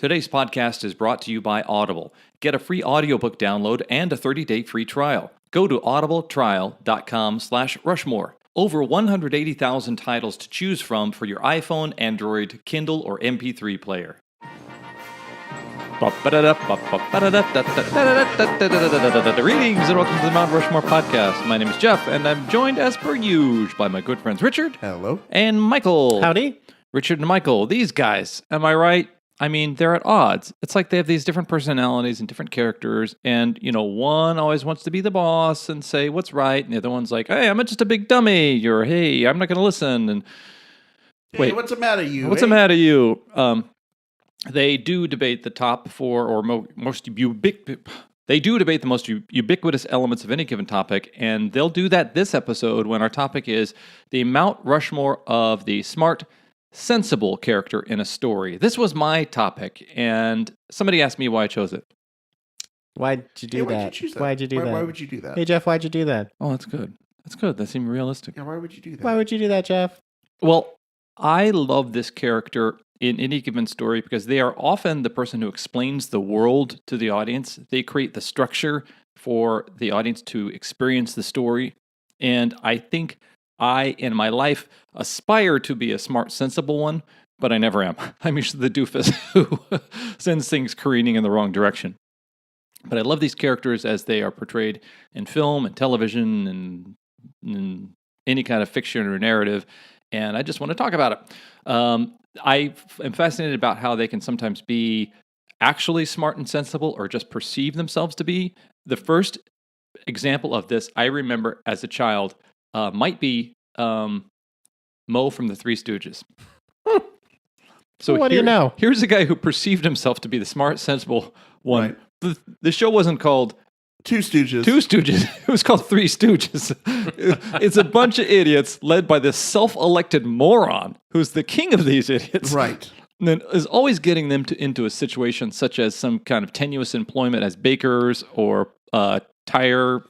Today's podcast is brought to you by Audible. Get a free audiobook download and a 30-day free trial. Go to audibletrial.com/Rushmore. Over 180,000 titles to choose from for your iPhone, Android, Kindle, or MP3 player. Greetings and welcome to the Mount Rushmore podcast. My name is Jeff, and I'm joined as per usual by my good friends Richard. Hello. And Michael. Howdy. Richard and Michael, these guys, am I right? I mean, they're at odds. It's like they have these different personalities and different characters, and, you know, one always wants to be the boss and say what's right, and the other one's like, hey, I'm just a big dummy, or hey, I'm not going to listen, and Hey, what's the matter, you? What's the matter, you? They do debate the top four or most They do debate the most ubiquitous elements of any given topic, and they'll do that this episode when our topic is the Mount Rushmore of the smart, sensible character in a story. This was my topic, and somebody asked me why I chose it. Why'd you do that? Why'd you choose that? Why'd you do that? Why would you do that? Hey, Jeff, why'd you do that? Oh, that's good. That's good. That seemed realistic. Yeah, why would you do that? Why would you do that, Jeff? Well, I love this character in any given story because they are often the person who explains the world to the audience. They create the structure for the audience to experience the story. And I think I, in my life, aspire to be a smart, sensible one, but I never am. I'm usually the doofus who sends things careening in the wrong direction. But I love these characters as they are portrayed in film and television and in any kind of fiction or narrative, and I just want to talk about it. I am fascinated about how they can sometimes be actually smart and sensible or just perceive themselves to be. The first example of this I remember as a child might be Moe from the Three Stooges. So what do you know? Here's a guy who perceived himself to be the smart, sensible one. Right. The show wasn't called Two Stooges. It was called Three Stooges. It's a bunch of idiots led by this self-elected moron who's the king of these idiots. Right. And then is always getting them into a situation such as some kind of tenuous employment as bakers or tire, or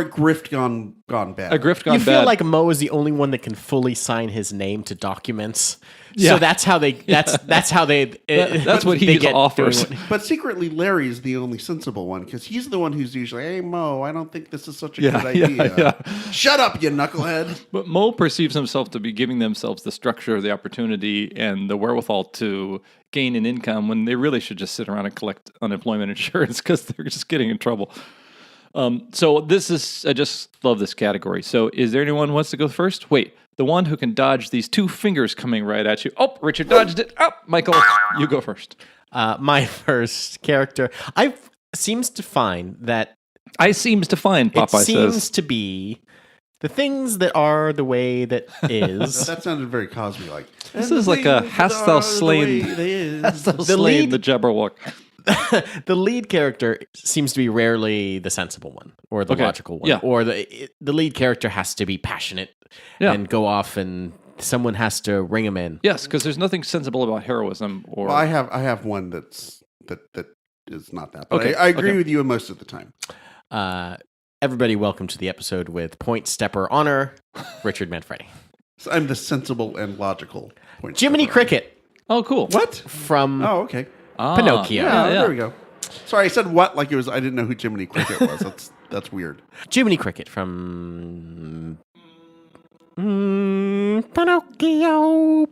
a grift gone bad. A grift gone bad. You feel like Moe is the only one that can fully sign his name to documents. Yeah. So that's how they. That's how they. That's what he offers. But secretly, Larry's the only sensible one because he's the one who's usually, "Hey Moe, I don't think this is such a good idea." Yeah. Shut up, you knucklehead. But Moe perceives himself to be giving themselves the structure, the opportunity, and the wherewithal to gain an income when they really should just sit around and collect unemployment insurance because they're just getting in trouble. So this is, I just love this category. So is there anyone who wants to go first? Wait, the one who can dodge these two fingers coming right at you. Oh, Richard dodged it. Oh, Michael, you go first. My first character, seems to find, Popeye Popeye seems says. to be the things that are the way that is. That sounded very Cosby-like. This is like a hast thou slain the Jabberwock. The lead character seems to be rarely the sensible one or the logical one. Yeah. Or the lead character has to be passionate and go off, and someone has to ring him in. Yes, because there's nothing sensible about heroism. Or Well, I have one that is not that. But Okay, I agree with you most of the time. Everybody, welcome to the episode with Point Stepper Honor, Richard Manfredi. So I'm the sensible and logical point. Jiminy stepper. Cricket. Oh, cool. What? From Oh, okay. Pinocchio. Yeah, there we go. Sorry, I said what like it was. I didn't know who Jiminy Cricket was. That's weird. Jiminy Cricket from Pinocchio.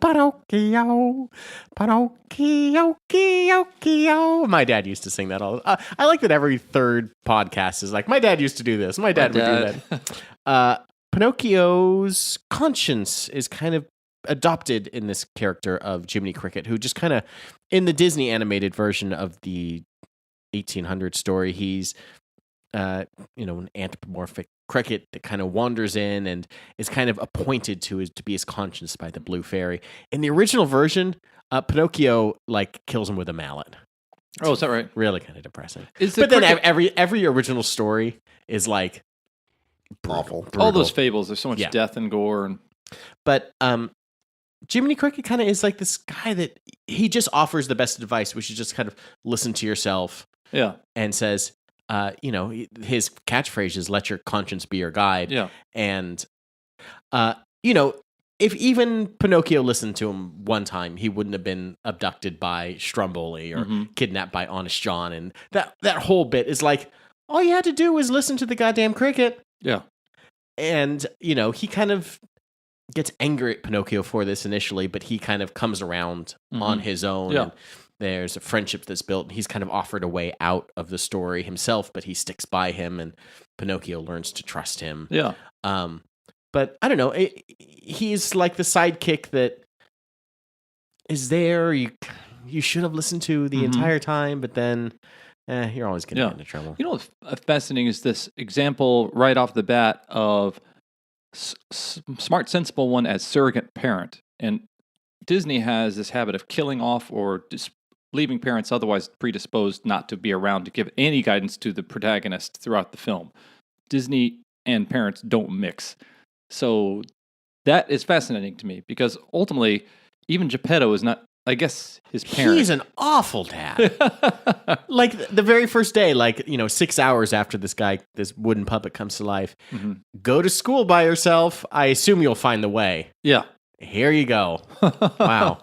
My dad used to sing that all. I like that every third podcast is like, my dad used to do this. My dad would do that. Pinocchio's conscience is kind of adopted in this character of Jiminy Cricket, who just kind of, in the Disney animated version of the 1800 story, he's an anthropomorphic cricket that kind of wanders in and is kind of appointed to be his conscience by the blue fairy. In the original version, Pinocchio kills him with a mallet. Oh, is that right? Really kind of depressing. Then every original story is like awful. All those fables, there's so much death and gore. But Jiminy Cricket kind of is like this guy that he just offers the best advice, which is just kind of listen to yourself. Yeah. And says, his catchphrase is "Let your conscience be your guide." Yeah. And if even Pinocchio listened to him one time, he wouldn't have been abducted by Stromboli or kidnapped by Honest John. And that whole bit is like, all you had to do was listen to the goddamn cricket. Yeah. And, you know, he kind of gets angry at Pinocchio for this initially, but he kind of comes around on his own. Yeah. And there's a friendship that's built. And he's kind of offered a way out of the story himself, but he sticks by him, and Pinocchio learns to trust him. Yeah. But I don't know. He's like the sidekick that is there. You should have listened to the entire time, but then you're always going to get into trouble. You know what's fascinating is this example right off the bat of smart, sensible one as surrogate parent. And Disney has this habit of killing off or leaving parents otherwise predisposed not to be around to give any guidance to the protagonist throughout the film. Disney and parents don't mix. So that is fascinating to me because ultimately, even Geppetto is not, I guess, his parent. He's an awful dad. Like the very first day, 6 hours after this wooden puppet comes to life, go to school by yourself. I assume you'll find the way. Yeah. Here you go. Wow.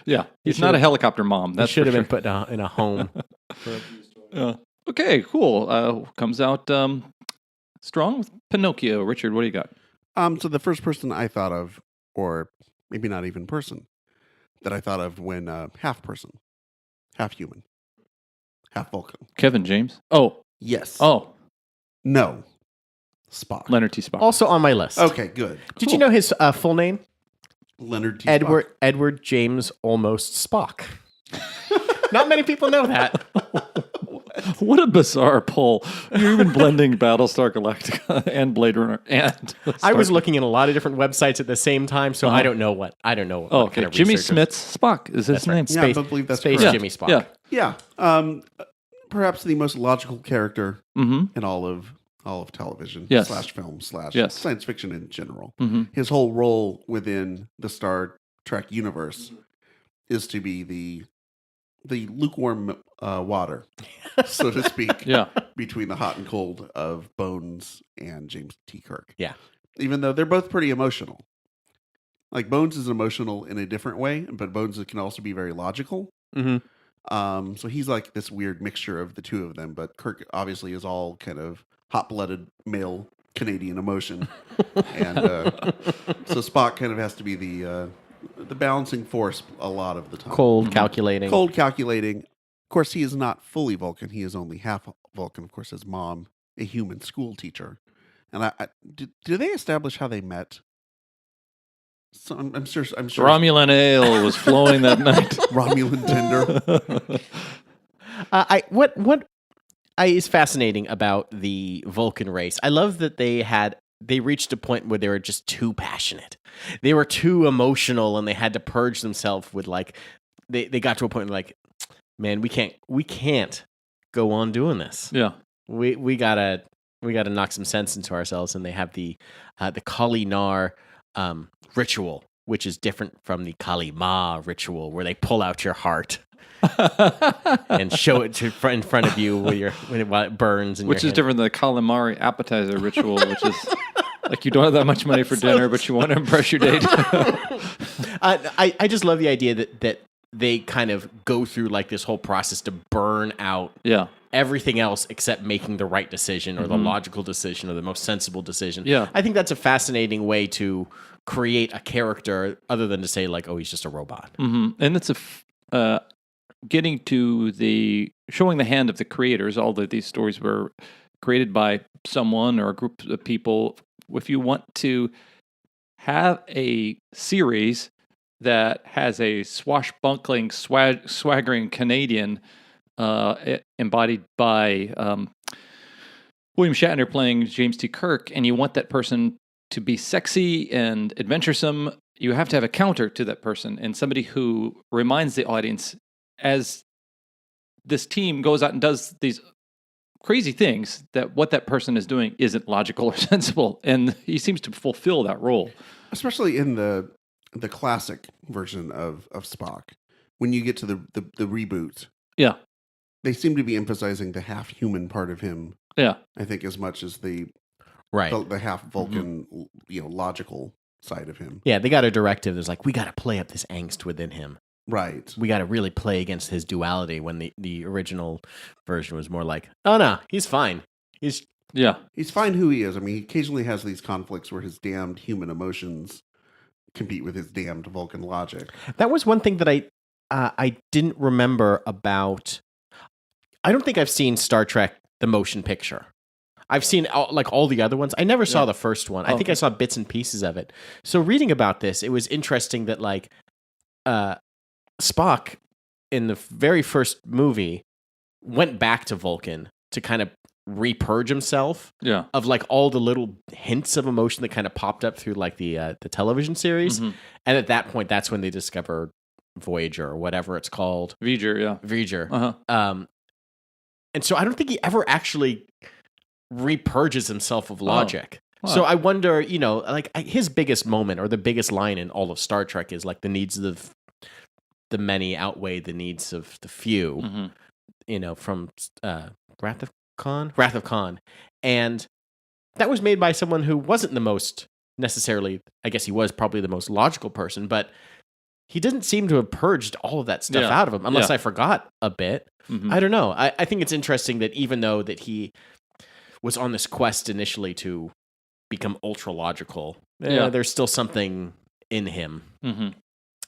Yeah. He's not a helicopter mom. That should have been put in a home. Okay, cool. Comes out strong with Pinocchio. Richard, what do you got? So the first person I thought of, or maybe not even person, that I thought of when half person, half human, half Vulcan. Kevin James? Oh. Yes. Oh. No. Spock. Leonard T. Spock. Also on my list. Okay, good. Did you know his full name? Leonard T. Edward Spock. Edward James Almost Spock. Not many people know that. What a bizarre pull. You're even blending Battlestar Galactica and Blade Runner and I was looking at a lot of different websites at the same time, so I don't know what. Oh, okay. Kind of Jimmy research Smith's Spock is his name. Yeah, I believe that's Space correct. Jimmy Spock. Yeah. Yeah. Perhaps the most logical character Mm-hmm. in all of television Yes. / film / Yes. science fiction in general. Mm-hmm. His whole role within the Star Trek universe is to be the lukewarm water, so to speak, Yeah. between the hot and cold of Bones and James T. Kirk. Yeah. Even though they're both pretty emotional. Like Bones is emotional in a different way, but Bones can also be very logical. Mm-hmm. So he's like this weird mixture of the two of them, but Kirk obviously is all kind of hot-blooded male Canadian emotion. And so Spock kind of has to be the balancing force a lot of the time. Cold, calculating. Cold, calculating. Of course, he is not fully Vulcan. He is only half Vulcan. Of course, his mom, a human school teacher. And do they establish how they met? So I'm sure. Romulan ale was flowing that night. Romulan Tinder. What is fascinating about the Vulcan race? I love that they reached a point where they were just too passionate. They were too emotional, and they had to purge themselves with they got to a point where man, we can't go on doing this. Yeah. We gotta knock some sense into ourselves, and they have the Kali Nar ritual, which is different from the Kali Ma ritual, where they pull out your heart and show it in front of you while it burns. Which is different than the calamari appetizer ritual, which is like you don't have that much money for dinner, but you want to impress your date. I just love the idea that they kind of go through this whole process to burn out everything else except making the right decision or the logical decision or the most sensible decision. Yeah. I think that's a fascinating way to create a character other than to say he's just a robot. Mm-hmm. And it's getting to showing the hand of the creators. All of these stories were created by someone or a group of people. If you want to have a series that has a swashbuckling, swaggering Canadian embodied by William Shatner playing James T. Kirk, and you want that person to be sexy and adventuresome, you have to have a counter to that person and somebody who reminds the audience as this team goes out and does these crazy things that what that person is doing isn't logical or sensible, and he seems to fulfill that role. Especially in the classic version of Spock. When you get to the reboot, Yeah. they seem to be emphasizing the half human part of him. Yeah. I think as much as the Right. half Vulcan, logical side of him. Yeah, they got a directive that's like, we got to play up this angst within him. Right. We got to really play against his duality, when the original version was more like, oh no, he's fine. He's fine who he is. I mean, he occasionally has these conflicts where his damned human emotions compete with his damned Vulcan logic. That was one thing that I didn't remember about. I don't think I've seen Star Trek the motion picture. I've seen all the other ones. I never saw the first one. I think I saw bits and pieces of it. So reading about this, it was interesting that Spock in the very first movie went back to Vulcan to kind of repurge himself of all the little hints of emotion that kind of popped up through the television series. Mm-hmm. And at that point, that's when they discover Voyager or whatever it's called. Voyager. Uh-huh. And so I don't think he ever actually repurges himself of logic. Wow. So I wonder, his biggest moment or the biggest line in all of Star Trek is the needs of the many outweigh the needs of the few, from Wrath of Khan. And that was made by someone who wasn't the most necessarily, I guess he was probably the most logical person, but he didn't seem to have purged all of that stuff out of him, unless I forgot a bit. Mm-hmm. I don't know. I think it's interesting that even though that he was on this quest initially to become ultra logical, there's still something in him. Mm-hmm.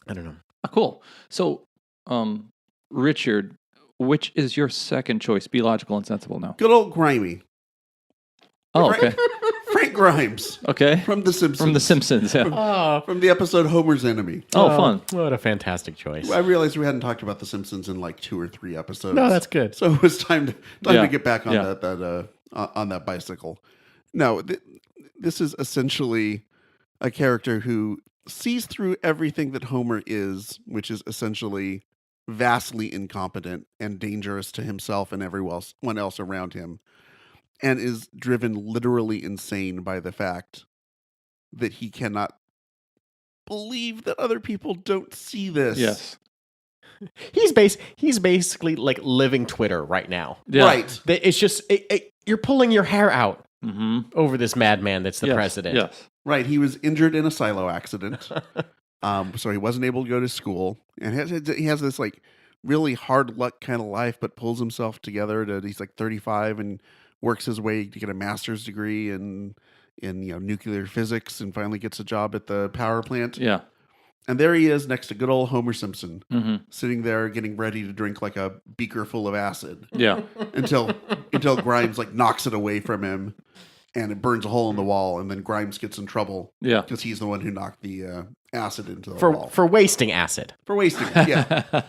I don't know. Cool. So, Richard, which is your second choice? Be logical and sensible now. Good old Grimy. Oh, okay. Frank Grimes. Okay. From The Simpsons. From The Simpsons, yeah. From the episode Homer's Enemy. Oh, fun. What a fantastic choice. I realized we hadn't talked about The Simpsons in 2 or 3 episodes. No, that's good. So it was time to get back on on that bicycle. No, this is essentially a character who sees through everything that Homer is, which is essentially vastly incompetent and dangerous to himself and everyone else around him, and is driven literally insane by the fact that he cannot believe that other people don't see this. Yes. He's basically living Twitter right now. Yeah. Right. It's just you're pulling your hair out over this madman that's the Yes. president. Yes. Right. He was injured in a silo accident. So he wasn't able to go to school. And he has this really hard luck kind of life, but pulls himself together he's 35 and works his way to get a master's degree in nuclear physics, and finally gets a job at the power plant. Yeah. And there he is next to good old Homer Simpson, Mm-hmm. sitting there getting ready to drink a beaker full of acid Yeah. until Grimes knocks it away from him, and it burns a hole in the wall, and then Grimes gets in trouble. Yeah. Because he's the one who knocked the acid into the wall. For wasting acid. For wasting it, yeah.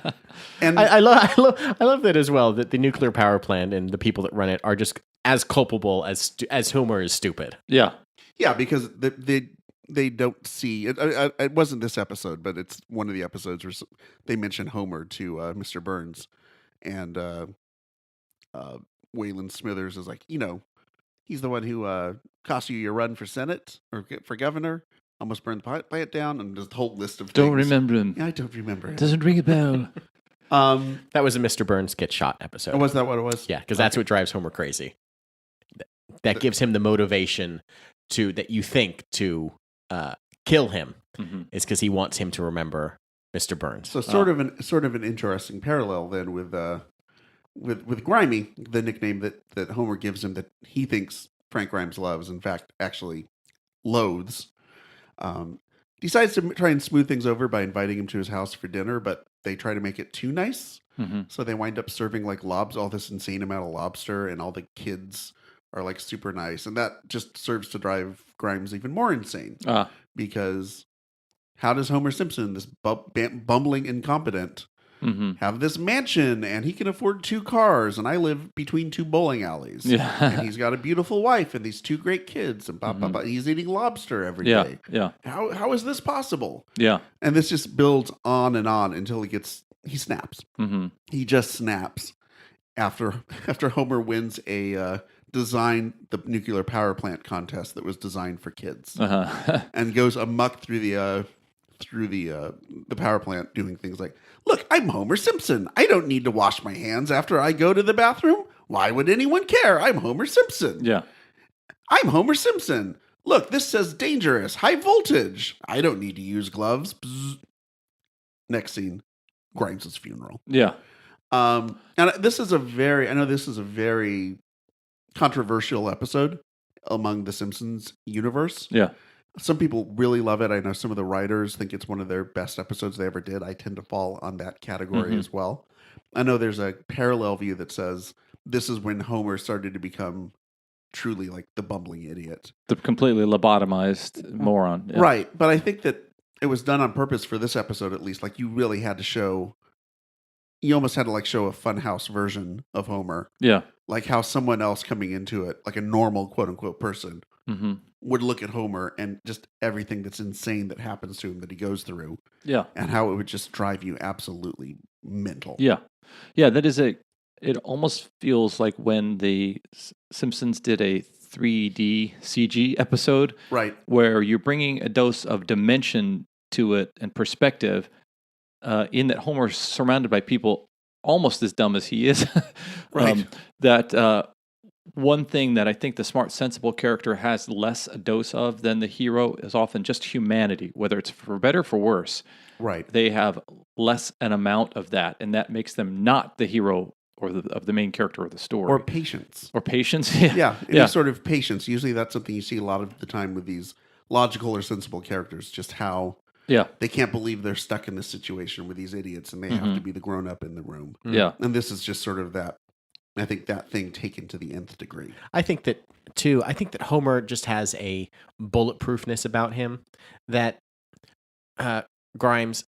And I love that as well, that the nuclear power plant and the people that run it are just as culpable as Homer is stupid. Yeah. yeah, because they don't see it. It wasn't this episode, but it's one of the episodes where they mention Homer to Mr. Burns, and Waylon Smithers is he's the one who cost you your run for Senate or for governor, almost burned the plant down, and just a whole list of Don't things. remember him. Yeah, I don't remember him. Doesn't ring a bell. That was a Mr. Burns get shot episode. Oh, was that what it was? Yeah, because that's what drives Homer crazy. That gives him the motivation to kill him, is because he wants him to remember Mr. Burns. So sort of an interesting parallel then with Grimy, the nickname that Homer gives him that he thinks Frank Grimes loves, in fact, actually loathes. Decides to try and smooth things over by inviting him to his house for dinner, but they try to make it too nice. Mm-hmm. So they wind up serving all this insane amount of lobster, and all the kids are super nice. And that just serves to drive Grimes even more insane. Because how does Homer Simpson, this bumbling incompetent, have this mansion, and he can afford 2 cars, and I live between 2 bowling alleys. Yeah. And he's got a beautiful wife and these 2 great kids, and he's eating lobster every day. Yeah. How is this possible? Yeah. And this just builds on and on until he snaps. Mm-hmm. He just snaps after Homer wins the nuclear power plant contest that was designed for kids, and goes amok through the power plant, doing things like, "Look, I'm Homer Simpson. I don't need to wash my hands after I go to the bathroom. Why would anyone care? I'm Homer Simpson. Yeah. I'm Homer Simpson. Look, this says dangerous, high voltage. I don't need to use gloves. Bzz. Next scene, Grimes' funeral. Yeah. And this is I know this is a very controversial episode among the Simpsons universe. Yeah. Some people really love it. I know some of the writers think it's one of their best episodes they ever did. I tend to fall on that category as well. I know there's a parallel view that says this is when Homer started to become truly like the bumbling idiot. The completely lobotomized moron. Yeah. Right. But I think that it was done on purpose for this episode, at least. Like, you really had to show, you almost had to like show a funhouse version of Homer. Yeah. Like how someone else coming into it, like a normal quote unquote person, Mm-hmm. would look at Homer and just everything that's insane that happens to him that he goes through. Yeah. And how it would just drive you absolutely mental. Yeah. Yeah. That is it almost feels like when the Simpsons did a 3D CG episode. Right. Where you're bringing a dose of dimension to it and perspective, in that Homer's surrounded by people almost as dumb as he is. Right. One thing that I think the smart, sensible character has less a dose of than the hero is often just humanity, whether it's for better or for worse. Right. They have less an amount of that, and that makes them not the hero or of the main character of the story. Or patience. Or patience. Yeah. Any sort of patience. Usually that's something you see a lot of the time with these logical or sensible characters, just how they can't believe they're stuck in this situation with these idiots and they have to be the grown up in the room. Yeah. And this is just sort of that, I think, that thing taken to the nth degree. I think that Homer just has a bulletproofness about him that Grimes,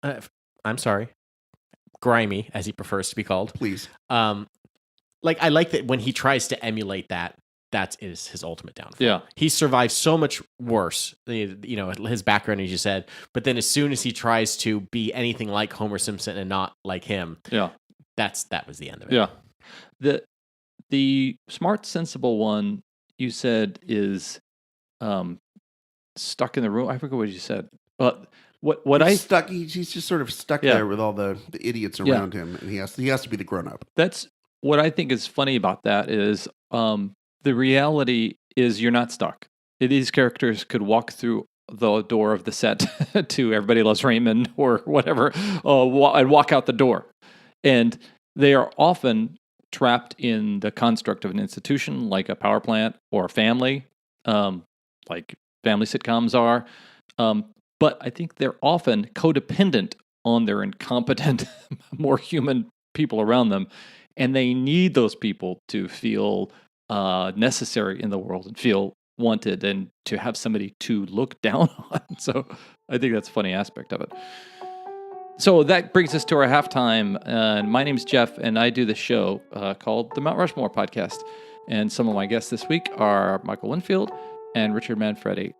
Grimy, as he prefers to be called. Please. Like, I like that when he tries to emulate that is his ultimate downfall. Yeah. He survives so much worse, you know, his background, as you said, but then as soon as he tries to be anything like Homer Simpson and not like him, that was the end of it. Yeah. The smart, sensible one you said is stuck in the room. I forget what you said. But he's just sort of stuck there with all the idiots around him, and he has to be the grown up. That's what I think is funny about that is the reality is you're not stuck. These characters could walk through the door of the set to Everybody Loves Raymond or whatever, and walk out the door. And they are often trapped in the construct of an institution like a power plant or a family, like family sitcoms are. But I think they're often codependent on their incompetent, more human people around them. And they need those people to feel necessary in the world and feel wanted and to have somebody to look down on. So I think that's a funny aspect of it. So that brings us to our halftime. My name's Jeff, and I do the show called the Mount Rushmore podcast. And some of my guests this week are Michael Winfield and Richard Manfredi.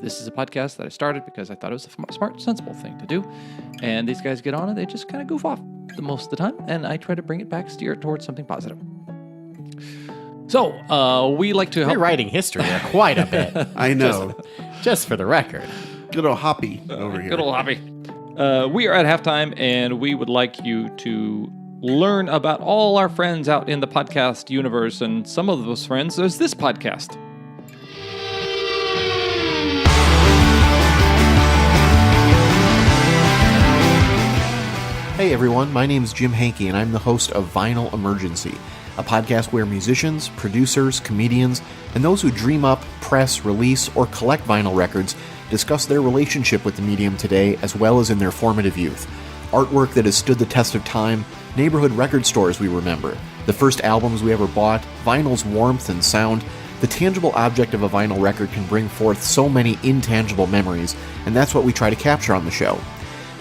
This is a podcast that I started because I thought it was a smart, sensible thing to do. And these guys get on and they just kind of goof off the most of the time. And I try to bring it back, steer it towards something positive. So we like to help. You're writing history there quite a bit. I know. Just for the record. Good old Hoppy over here. Good old Hoppy. We are at halftime, and we would like you to learn about all our friends out in the podcast universe. And some of those friends is this podcast. Hey everyone, my name's Jim Hankey, and I'm the host of Vinyl Emergency, a podcast where musicians, producers, comedians, and those who dream up, press, release, or collect vinyl records discuss their relationship with the medium today as well as in their formative youth. Artwork that has stood the test of time, neighborhood record stores we remember, the first albums we ever bought, vinyl's warmth and sound. The tangible object of a vinyl record can bring forth so many intangible memories, and that's what we try to capture on the show.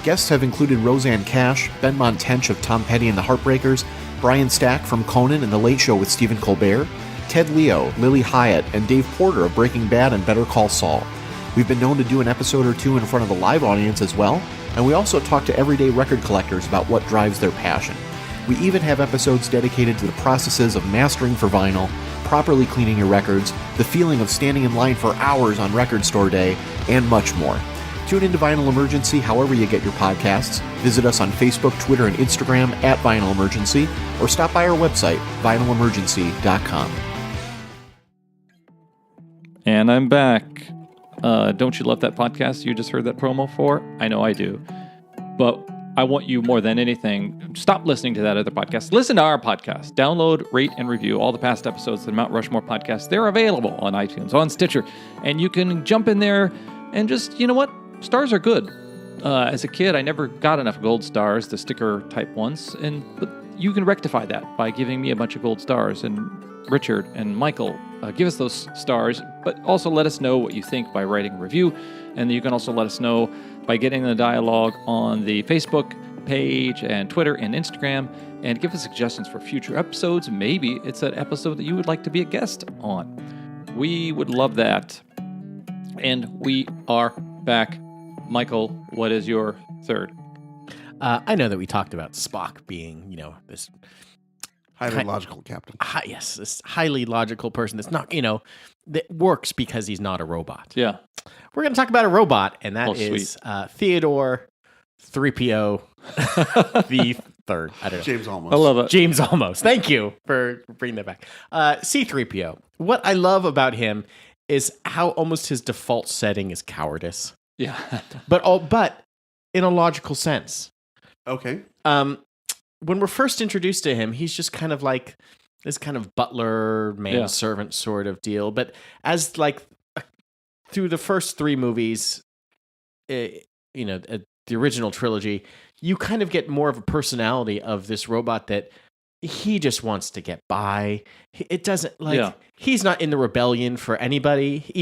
Guests have included Roseanne Cash, Ben Montench of Tom Petty and the Heartbreakers, Brian Stack from Conan and The Late Show with Stephen Colbert, Ted Leo, Lily Hyatt, and Dave Porter of Breaking Bad and Better Call Saul. We've been known to do an episode or two in front of a live audience as well, and we also talk to everyday record collectors about what drives their passion. We even have episodes dedicated to the processes of mastering for vinyl, properly cleaning your records, the feeling of standing in line for hours on record store day, and much more. Tune into Vinyl Emergency however you get your podcasts. Visit us on Facebook, Twitter, and Instagram at Vinyl Emergency, or stop by our website, vinylemergency.com. And I'm back. Don't You Love That Podcast you just heard that promo for? I know I do. But I want you more than anything, stop listening to that other podcast. Listen to our podcast. Download, rate, and review all the past episodes of the Mount Rushmore podcast. They're available on iTunes, on Stitcher, and you can jump in there and just, you know what? Stars are good. As a kid, I never got enough gold stars, the sticker type ones, but you can rectify that by giving me a bunch of gold stars. And Richard and Michael, give us those stars, but also let us know what you think by writing a review. And you can also let us know by getting the dialogue on the Facebook page and Twitter and Instagram, and give us suggestions for future episodes. Maybe it's an episode that you would like to be a guest on. We would love that. And we are back. Michael, what is your third? I know that we talked about Spock being, this Highly logical captain. this highly logical person that's not, that works because he's not a robot. Yeah. We're going to talk about a robot, and that is Theodore 3PO the third. I don't know. James Almost. I love it. James Almost. Thank you for bringing that back. C3PO. What I love about him is how almost his default setting is cowardice, Yeah. but in a logical sense. Okay. When we're first introduced to him, he's just kind of like this kind of butler, manservant sort of deal. But as through the first three movies, the original trilogy, you kind of get more of a personality of this robot that he just wants to get by. It doesn't he's not in the rebellion for anybody.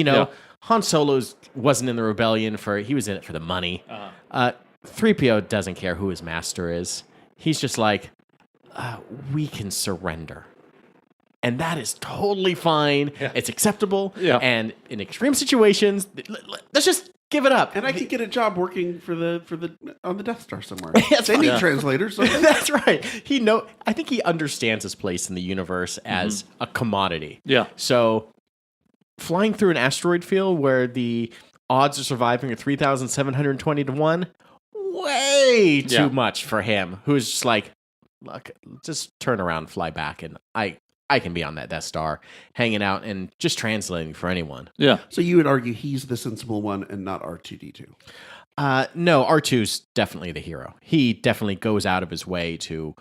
Han Solo's wasn't in the rebellion he was in it for the money. 3PO doesn't care who his master is. He's just like, we can surrender. And that is totally fine. Yeah. It's acceptable. Yeah. And in extreme situations, let's just give it up. And I could get a job working on the Death Star somewhere. They need translators. Okay? That's right. I think he understands his place in the universe as a commodity. Yeah. So flying through an asteroid field where the odds of surviving are 3,720 to 1, way too much for him, who's just like, look, just turn around, fly back, and I can be on that Death Star, hanging out and just translating for anyone. Yeah. So you would argue he's the sensible one and not R2-D2? No, R2's definitely the hero. He definitely goes out of his way to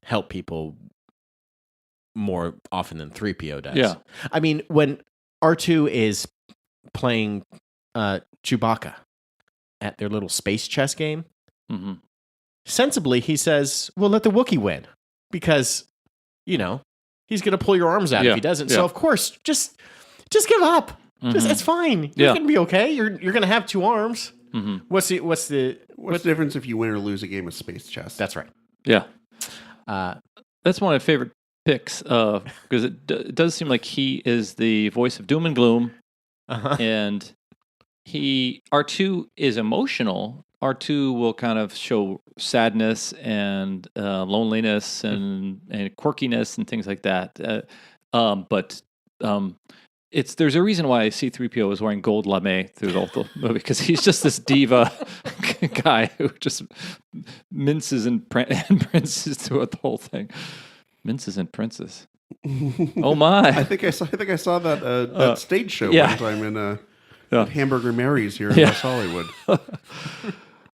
help people more often than 3PO does. Yeah. I mean, when R2 is playing Chewbacca at their little space chess game, sensibly he says, well, let the Wookiee win, because, he's going to pull your arms out if he doesn't. So, of course, just give up. It's fine. You're going to be okay. You're going to have two arms. What's the difference if you win or lose a game of space chess? That's right. Yeah. That's one of my favorite picks because it does seem like he is the voice of doom and gloom. And R2 is emotional. R2 will kind of show sadness and loneliness and quirkiness and things like that. But there's a reason why C-3PO is wearing gold lame through the whole movie, because he's just this diva guy who just minces and princes throughout the whole thing. Minces and princes. Oh my! I think I saw that stage show one time in Hamburger Mary's here in West Hollywood.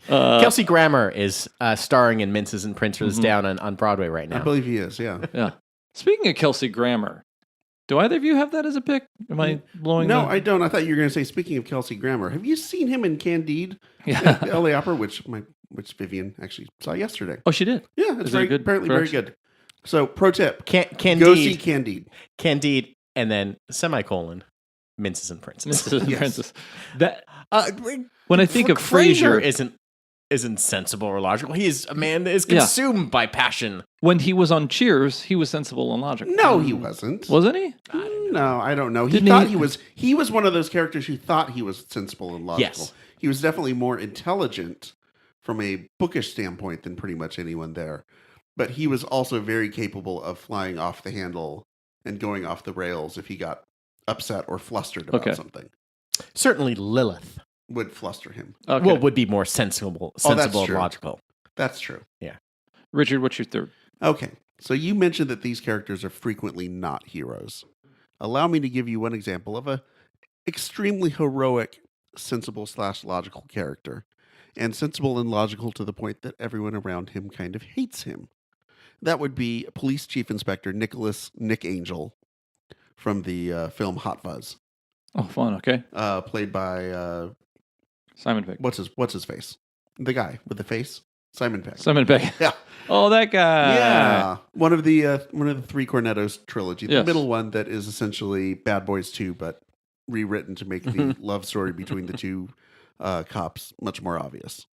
Kelsey Grammer is starring in Minces and Princes down on Broadway right now. I believe he is, yeah. Yeah. Speaking of Kelsey Grammer, do either of you have that as a pick? Am I blowing No, I don't. I thought you were going to say, speaking of Kelsey Grammer, have you seen him in Candide at the LA Opera, which Vivian actually saw yesterday? Oh, she did? Yeah, it's very good. Apparently very good. So, pro tip, Candide, go see Candide. Candide, and then semicolon, Minces and Princes. Minces and Princes. That, when I think of Frasier isn't sensible or logical. He is a man that is consumed by passion. When he was on Cheers, he was sensible and logical. No, he wasn't. Wasn't he? No, I don't know. He was one of those characters who thought he was sensible and logical. Yes. He was definitely more intelligent from a bookish standpoint than pretty much anyone there. But he was also very capable of flying off the handle and going off the rails if he got upset or flustered about something. Certainly Lilith would fluster him. Okay. Well, would be more sensible and logical. That's true. Yeah. Richard, what's your third? Okay. So you mentioned that these characters are frequently not heroes. Allow me to give you one example of a extremely heroic sensible / logical character, and sensible and logical to the point that everyone around him kind of hates him. That would be Police Chief Inspector Nick Angel from the film Hot Fuzz, Oh, fun. Okay. played by Simon Pegg. what's his face? The guy with the face, Simon Pegg. Simon Pegg. Yeah. Oh, that guy. Yeah, one of the three Cornettos trilogy, the Yes. middle one that is essentially Bad Boys 2, but rewritten to make the love story between the two cops much more obvious.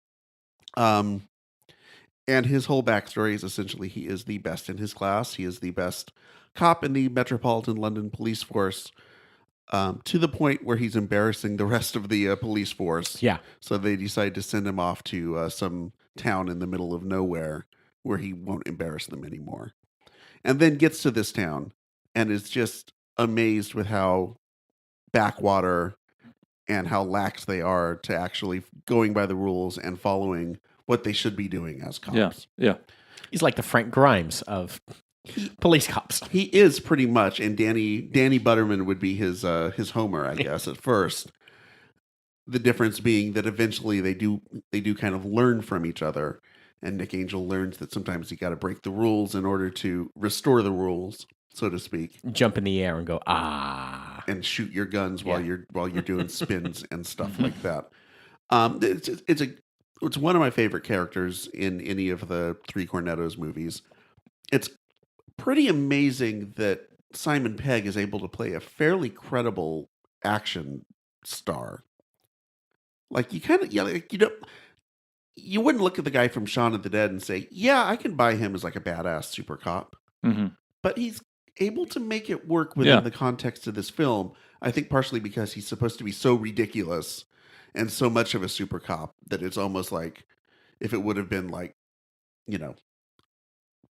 And his whole backstory is essentially he is the best in his class. He is the best cop in the Metropolitan London Police Force, to the point where he's embarrassing the rest of the police force. Yeah. So they decide to send him off to some town in the middle of nowhere where he won't embarrass them anymore. And then gets to this town and is just amazed with how backwater and how lax they are to actually going by the rules and following what they should be doing as cops. Yeah. Yeah. He's like the Frank Grimes of police cops. He is pretty much, and Danny Butterman would be his Homer, I guess, at first. The difference being that eventually they do kind of learn from each other, and Nick Angel learns that sometimes you got to break the rules in order to restore the rules, so to speak, Jump in the air and go, ah. and shoot your guns while Yeah. you're doing spins and stuff like that. It's one of my favorite characters in any of the three Cornettos movies. It's pretty amazing that Simon Pegg is able to play a fairly credible action star. Like you wouldn't look at the guy from Shaun of the Dead and say, "Yeah, I can buy him as like a badass super cop." Mm-hmm. But he's able to make it work within Yeah. the context of this film. I think partially because he's supposed to be so ridiculous and so much of a super cop that it's almost like if it would have been like,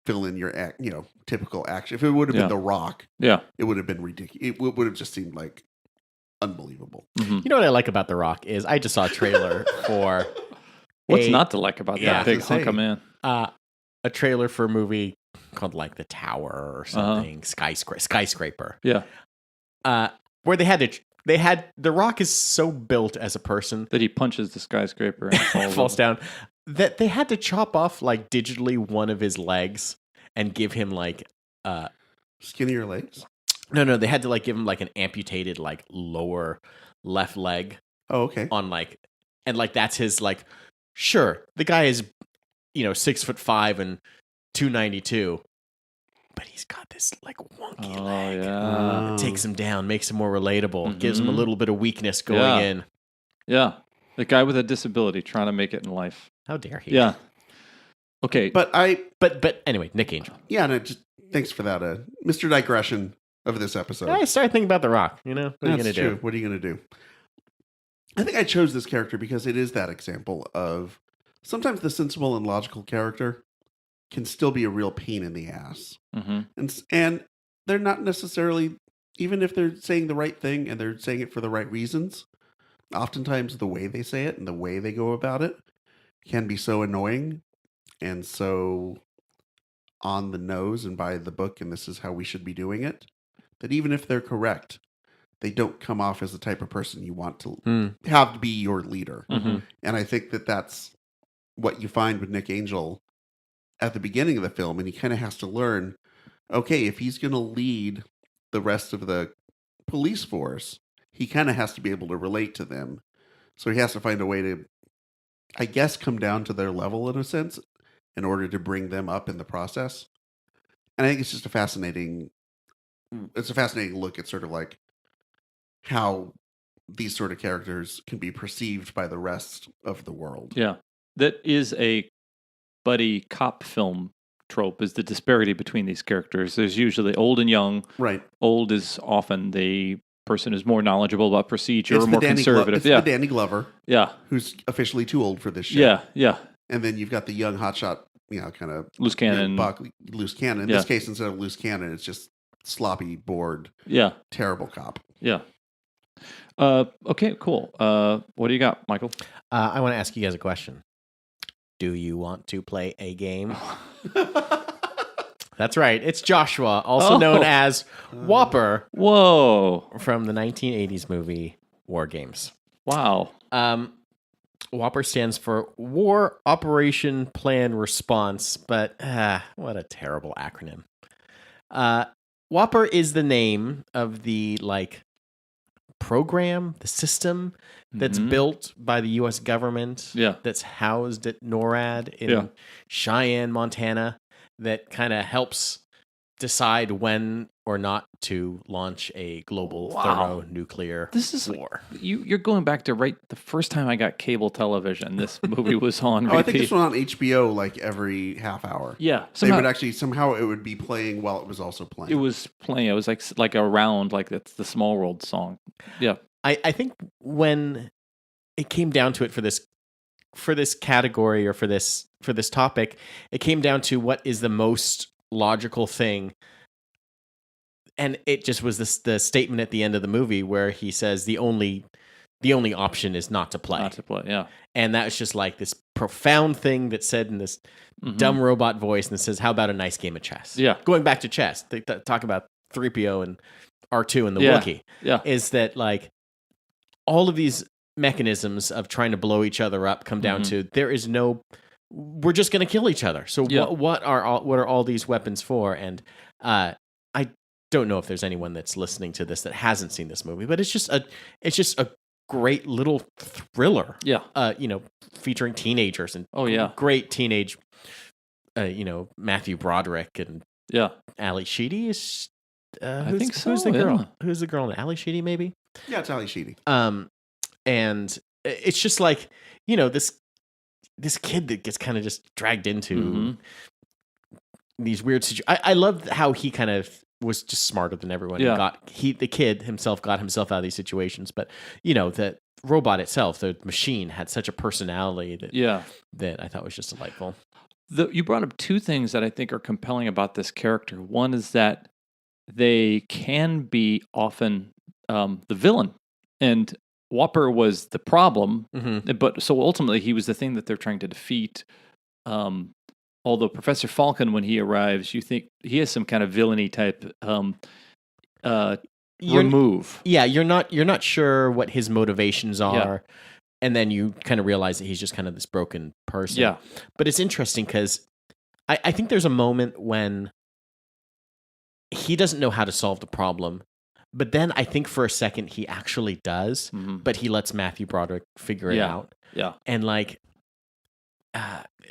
fill in your act, typical action. If it would have Yeah. been The Rock, Yeah. it would have been ridiculous. It would have just seemed like unbelievable. Mm-hmm. You know what I like about The Rock is I just saw a trailer for What's a- not to like about Yeah, that big to say. hunk of man? a trailer for a movie called like The Tower or something, Skyscraper. Yeah. Where they had The Rock is so built as a person That he punches the skyscraper and falls down that they had to chop off like digitally one of his legs and give him like Skinnier legs. no they had to like give him like an amputated like lower left leg Oh, okay. on like, and like that's his like, sure, the guy is 6'5" and 292, but he's got this like wonky Oh, leg. yeah. It takes him down, makes him more relatable, gives him a Mhm. little bit of weakness going Yeah. in. Yeah. The guy with a disability trying to make it in life. How dare he? Yeah. Okay. But But anyway, Nick Angel. thanks for that, Mr. Digression of this episode. I started thinking about The Rock. What are you That's gonna true. do? What are you going to do? I think I chose this character because it is that example of sometimes the sensible and logical character can still be a real pain in the ass. Mm-hmm. And they're not necessarily, even if they're saying the right thing and they're saying it for the right reasons, oftentimes the way they say it and the way they go about it can be so annoying and so on the nose and by the book, and this is how we should be doing it, that even if they're correct, they don't come off as the type of person you want to have to be your leader. Mm-hmm. And I think that that's what you find with Nick Angel at the beginning of the film, and he kind of has to learn, okay, if he's going to lead the rest of the police force, he kind of has to be able to relate to them. So he has to find a way to, I guess, come down to their level in a sense in order to bring them up in the process. And I think it's just a fascinating look at sort of like how these sort of characters can be perceived by the rest of the world. Yeah. That is a buddy cop film trope, is the disparity between these characters. There's usually old and young. Right. Old is often the person who's more knowlegeable about procedure or It's more the conservative. the Danny Glover, Yeah. who's officially too old for this shit. Yeah. Yeah. And then you've got the young hotshot, kind of Loose cannon. buck, loose cannon. In Yeah. this case, instead of loose cannon, it's just sloppy, bored, Yeah. terrible cop. Yeah. Okay, cool. What do you got, Michael? I want to ask you guys a question. Do you want to play a game? That's right. It's Joshua, also known as WOPR Whoa. from the 1980s movie War Games. Wow. WOPR stands for War Operation Plan Response, but what a terrible acronym. WOPR is the name of the program, the system that's built by the U.S. government. Yeah. That's housed at NORAD in Cheyenne, Montana. That kind of helps decide when or not to launch a global thermonuclear war. You're going back to the first time I got cable television. This movie was on repeat. I think this was on HBO every half hour. Yeah. Somehow it would be playing while it was also playing. It was playing. It was like a round, that's the Small World song. Yeah. I think when it came down to it for this category or for this topic, it came down to what is the most logical thing. And it just was the statement at the end of the movie where he says the only option is not to play. Not to play, yeah. And that was just this profound thing that's said in this dumb robot voice, and it says, "How about a nice game of chess?" Yeah. Going back to chess, they talk about 3PO and R2 and the Wookiee. Yeah. Is that all of these mechanisms of trying to blow each other up come down to we're just going to kill each other. So what are all these weapons for? And I don't know if there's anyone that's listening to this that hasn't seen this movie, but it's just a great little thriller. Yeah. Featuring teenagers and great teenage Matthew Broderick and Ali Sheedy is I think so. Who's the girl? Yeah. Who's the girl? Ali Sheedy, maybe? Yeah, it's Ali Sheedy. And it's just this kid that gets kind of just dragged into these weird situations. I love how he kind of was just smarter than everyone. Yeah. The kid himself got himself out of these situations. But, the robot itself, the machine, had such a personality that I thought was just delightful. You brought up two things that I think are compelling about this character. One is that they can be often the villain. And WOPR was the problem, but so ultimately he was the thing that they're trying to defeat. Although Professor Falcon, when he arrives, you think he has some kind of villainy type remove. Yeah, you're not sure what his motivations are, and then you kind of realize that he's just kind of this broken person. Yeah, but it's interesting because I think there's a moment when he doesn't know how to solve the problem. But then I think for a second he actually does, but he lets Matthew Broderick figure it out. Yeah. And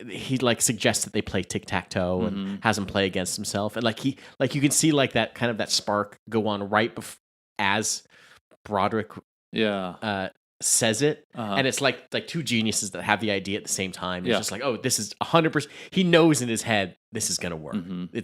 he suggests that they play tic-tac-toe and has him play against himself. And you can see that kind of that spark go on right as Broderick says it. And it's like two geniuses that have the idea at the same time. It's just oh, this is 100%. He knows in his head this is going to work.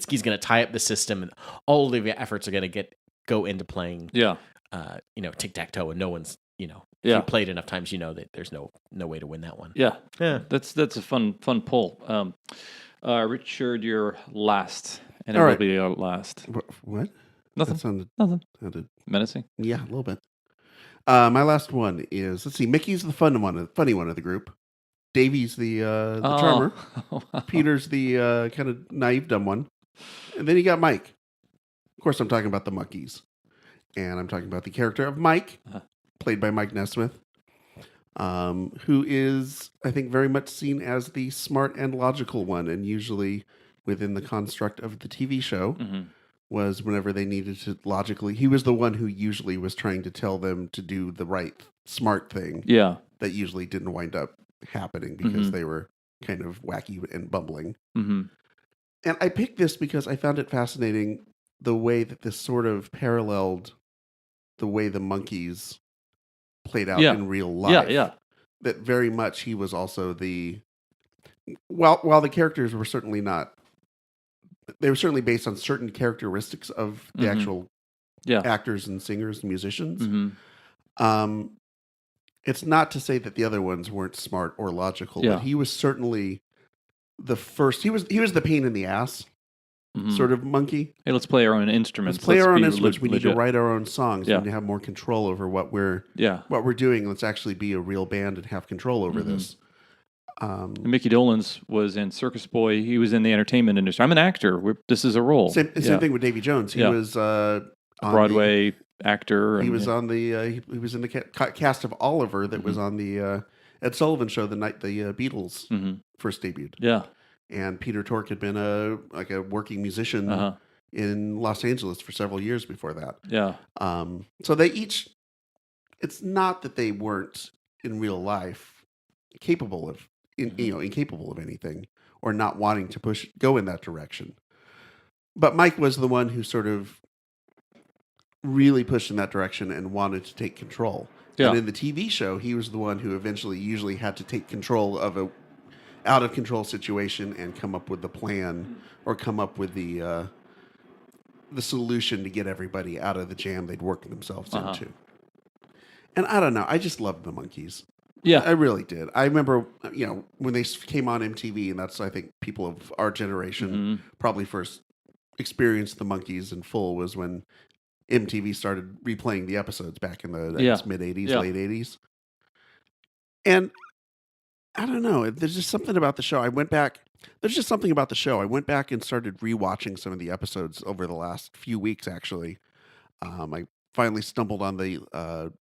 He's going to tie up the system, and all of the efforts are going to go into playing tic-tac-toe, and no one's if you played enough times that there's no way to win that one. That's a fun pull. Richard, you're last, and it will be your last. What? Nothing. Sounded menacing. Yeah, a little bit. My last one is, let's see, Mickey's the funny one of the group. Davy's the charmer. Peter's the kind of naive dumb one, and then you got Mike. Of course, I'm talking about the Monkees, and I'm talking about the character of Mike, played by Mike Nesmith, who is, I think, very much seen as the smart and logical one, and usually within the construct of the TV show, was whenever they needed to logically, he was the one who usually was trying to tell them to do the right, smart thing. Yeah. That usually didn't wind up happening because they were kind of wacky and bumbling. And I picked this because I found it fascinating the way that this sort of paralleled the way the Monkees played out in real life. That very much he was also while the characters were certainly not, they were certainly based on certain characteristics of the actual actors and singers and musicians. It's not to say that the other ones weren't smart or logical, but he was certainly the first. He was the pain in the ass sort of monkey. Hey, let's play our own instruments. Let's play our own instruments. We need to write our own songs. We need to have more control over what we're doing. Let's actually be a real band and have control over this. Mickey Dolenz was in Circus Boy. He was in the entertainment industry. I'm an actor. This is a role. Same thing with Davy Jones. He was on Broadway. actor. He and- was on the he was in the cast of Oliver that was on the Ed Sullivan Show the night the Beatles Mhm. first debuted. Yeah. And Peter Tork had been a working musician Uh-huh. in Los Angeles for several years before that. Yeah. So they each, it's not that they weren't in real life capable of, incapable of anything or not wanting to go in that direction. But Mike was the one who sort of really pushed in that direction and wanted to take control. Yeah. And in the TV show, he was the one who usually had to take control of a out of control situation and come up with the plan or come up with the solution to get everybody out of the jam they'd worked themselves into. And I don't know, I just loved the Monkees. Yeah. I really did. I remember, when they came on MTV, and that's, I think, people of our generation probably first experienced the Monkees in full was when MTV started replaying the episodes back in the mid-'80s, late 80s. And I don't know. There's just something about the show. I went back and started rewatching some of the episodes over the last few weeks, actually. I finally stumbled on the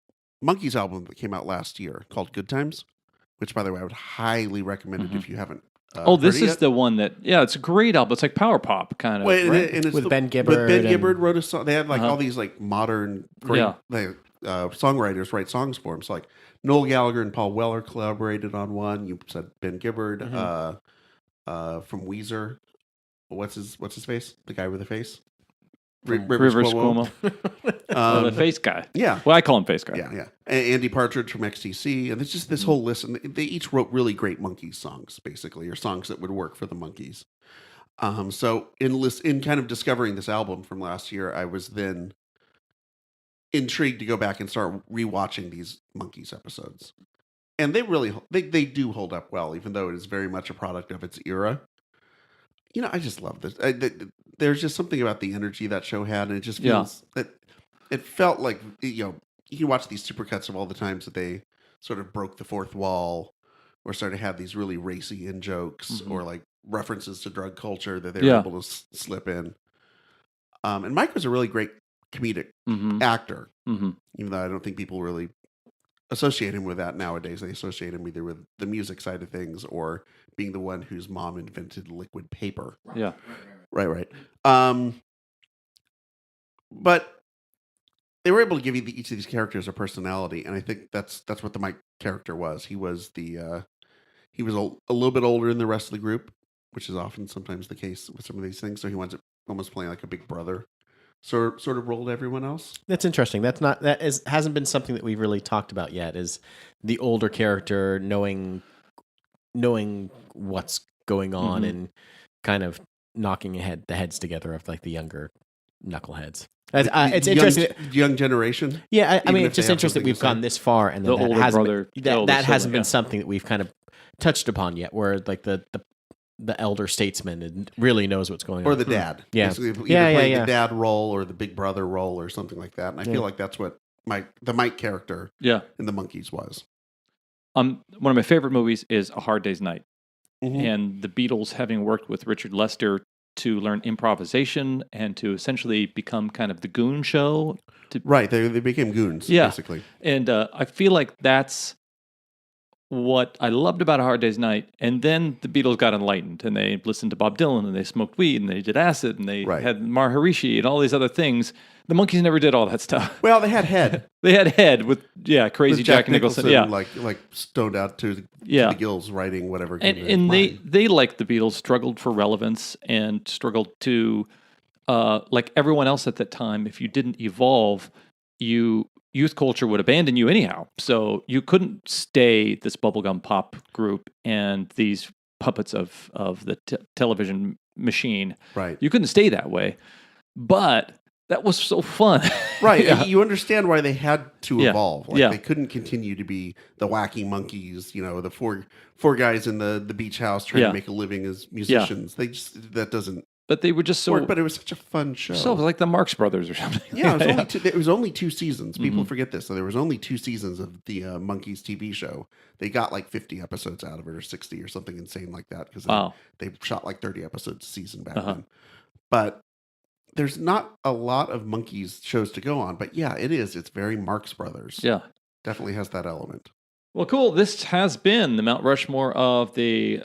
Monkees album that came out last year called Good Times, which, by the way, I would highly recommend it if you haven't this heard it is yet. the one that, it's a great album. It's like power pop kind of. Well, right? and it's With Ben Gibbard But Ben and- Gibbard wrote a song. They had all these modern great Yeah. songwriters write songs for him. So Noel Gallagher and Paul Weller collaborated on one. You said Ben Gibbard from Weezer. What's his face? The guy with the face. Rivers Cuomo. The face guy. Yeah. Well, I call him face guy. Yeah. Andy Partridge from XTC, and it's just this whole list. And they each wrote really great Monkees songs, basically, or songs that would work for the Monkees. So in kind of discovering this album from last year, I was then intrigued to go back and start rewatching these Monkees episodes, and they really they do hold up well, even though it is very much a product of its era. I just love this. There's just something about the energy that show had, and it just feels that it felt like you can watch these supercuts of all the times that they sort of broke the fourth wall, or started to have these really racy in jokes, or references to drug culture that they were able to slip in. And Mike was a really great comedic actor, even though I don't think people really associate him with that nowadays. They associate him either with the music side of things or being the one whose mom invented liquid paper. Yeah. Right. But they were able to give each of these characters a personality, and I think that's what the Mike character was. He was a little bit older than the rest of the group, which is often sometimes the case with some of these things. So he winds up almost playing like a big brother sort of role to everyone else. That's interesting. Hasn't been something that we've really talked about yet. Is the older character knowing what's going on and kind of knocking the heads together of the younger knuckleheads. It's interesting. Young generation. Yeah, I mean, if it's just they have interesting that we've something to gone this far, and The then older brother, the elder that hasn't sibling, been something that we've kind of touched upon yet. Where the elder statesman really knows what's going on, or the dad. Yeah. Basically, either Yeah, playing yeah. the dad role or the big brother role or something like that. And I feel like that's what the Mike character in the Monkees was. One of my favorite movies is A Hard Day's Night. Mm-hmm. And the Beatles, having worked with Richard Lester to learn improvisation and to essentially become kind of the goon show. Right, they became goons, basically. And I feel like that's what I loved about A Hard Day's Night. And then the Beatles got enlightened, and they listened to Bob Dylan, and they smoked weed, and they did acid, and they had Maharishi and all these other things. The Monkees never did all that stuff. Well, they had Head. They had Head with crazy With Jack Nicholson. Yeah, like stoned out to the gills writing whatever. And they like the Beatles struggled for relevance and struggled to like everyone else at that time. If you didn't evolve, youth culture would abandon you anyhow. So you couldn't stay this bubblegum pop group and these puppets of the television machine. Right. You couldn't stay that way. But that was so fun. Right. Yeah. You understand why they had to evolve. Yeah. They couldn't continue to be the wacky Monkees, the four guys in the beach house trying to make a living as musicians. They just, that doesn't But they were just so work, but it was such a fun show. So like the Marx Brothers or something. Yeah, it was only two seasons. People forget this. So there was only 2 seasons of the Monkees TV show. They got 50 episodes out of it, or 60 or something insane like that, because they shot 30 episodes a season back then. But there's not a lot of Monkees shows to go on, but yeah, it is. It's very Marx Brothers. Yeah. Definitely has that element. Well, cool. This has been the Mount Rushmore of the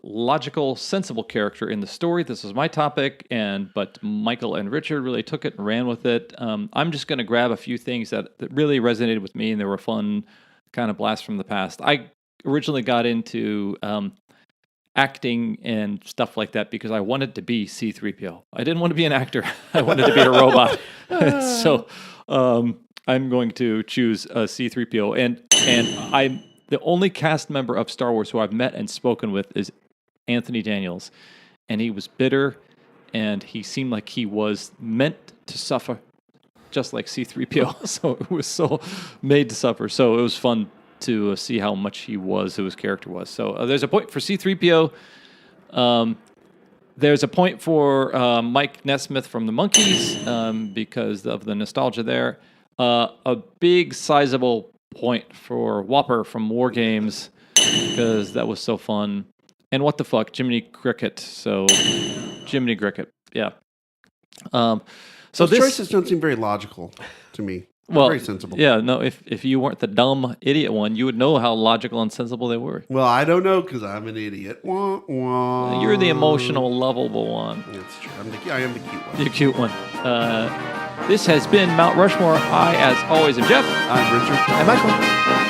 logical, sensible character in the story. This was my topic, but Michael and Richard really took it and ran with it. I'm just going to grab a few things that really resonated with me, and they were fun, kind of blasts from the past. I originally got into acting and stuff like that because I wanted to be C-3PO. I didn't want to be an actor. I wanted to be a robot. So I'm going to choose C-3PO. And I'm the only cast member of Star Wars who I've met and spoken with is Anthony Daniels. And he was bitter, and he seemed like he was meant to suffer just like C-3PO. So it was so made to suffer. So it was fun to see how much who his character was. So there's a point for C-3PO. There's a point for Mike Nesmith from the Monkees because of the nostalgia there. A big, sizable point for WOPR from War Games because that was so fun. And what the fuck, Jiminy Cricket. So Jiminy Cricket, yeah. So Those this choices don't seem very logical to me. well, Very sensible. Yeah, no. If you weren't the dumb idiot one, you would know how logical and sensible they were. Well, I don't know because I'm an idiot. Wah, wah. You're the emotional, lovable one. That's true. I am the cute one. The cute one. This has been Mount Rushmore. I, as always, am Jeff. I'm Richard. And Michael.